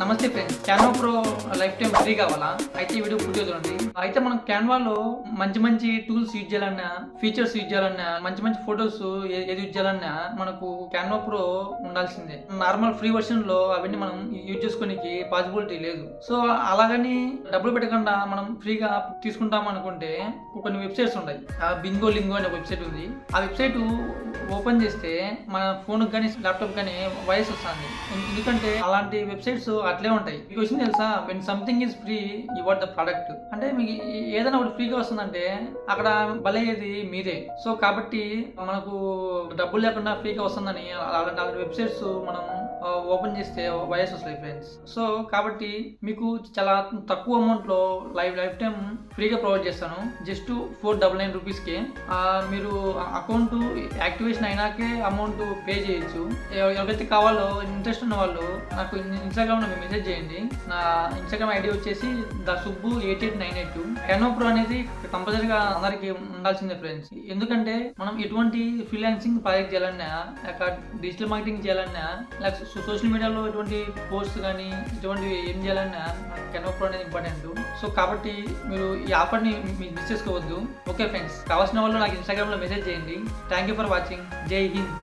నమస్తే friends, Canva pro life time free కావాలా? అయితే ఈ వీడియో పూర్తిగా చూడండి. అయితే మనం క్యాన్వాలో మంచి మంచి టూల్స్ యూజ్ చేయాలన్నా, ఫీచర్స్ యూజ్ చేయాలన్నా, మంచి మంచి ఫొటోస్ ఏది యూజ్ చేయాలన్నా మనకు క్యాన్వా ప్రో ఉండాల్సిందే. నార్మల్ ఫ్రీ వర్షన్ లో అవన్నీ మనం యూజ్ చేసుకోనికి పాసిబిలిటీ లేదు. సో అలాగని డబ్బులు పెట్టకుండా మనం ఫ్రీగా తీసుకుంటాం అనుకుంటే కొన్ని వెబ్సైట్స్ ఉన్నాయి. బింగో లింగో అనే వెబ్సైట్ ఉంది. ఆ వెబ్సైట్ ఓపెన్ చేస్తే మన ఫోన్ కానీ ల్యాప్టాప్ కానీ వాయిస్ వస్తుంది. ఎందుకంటే అలాంటి వెబ్సైట్స్ అట్లే ఉంటాయి. మీకు వచ్చింది తెలుసా, when something is free you what the product. అంటే మీకు ఏదైనా ఒకటి ఫ్రీగా వస్తుందంటే అక్కడ బలయ్యేది మీరే. సో కాబట్టి మనకు డబ్బులు లేకుండా ఫ్రీగా వస్తుందని అలాంటి వెబ్సైట్స్ మనం ఓపెన్ చేస్తే వాయిస్ వస్తాయి ఫ్రెండ్స్. సో కాబట్టి మీకు చాలా తక్కువ అమౌంట్ లో లైఫ్ టైం ఫ్రీగా ప్రొవైడ్ చేస్తాను. జస్ట్ $499 రూపీస్కి మీరు అకౌంట్ యాక్టివేషన్ అయినాకే అమౌంట్ పే చేయొచ్చు. ఎవరైతే కావాలో ఇంట్రెస్ట్ ఉన్న వాళ్ళు నాకు ఇన్స్టాగ్రామ్ లో మెసేజ్ చేయండి. నా ఇన్స్టాగ్రామ్ ఐడి వచ్చేసి dasubbu8898. క్యాన్వా ప్రో అనేది కంపల్సరీగా అందరికి ఉండాల్సిందే ఫ్రెండ్స్. ఎందుకంటే మనం ఎటువంటి ఫ్రీలాన్సింగ్ ప్రాజెక్ట్ చేయాలన్నా, డిజిటల్ మార్కెటింగ్ చేయాలన్నా, లేకపోతే సోషల్ మీడియాలో ఎటువంటి పోస్ట్ కానీ ఇటువంటివి ఏం చేయాలన్నా క్యాన్వా ప్రో అనేది ఇంపార్టెంట్. సో కాబట్టి మీరు ఈ ఆఫర్ని మిస్ చేసుకోవద్దు. ఓకే ఫ్రెండ్స్, కావాల్సిన వాళ్ళు నాకు ఇన్స్టాగ్రామ్ లో మెసేజ్ చేయండి. Thank you for watching. జై హింద్.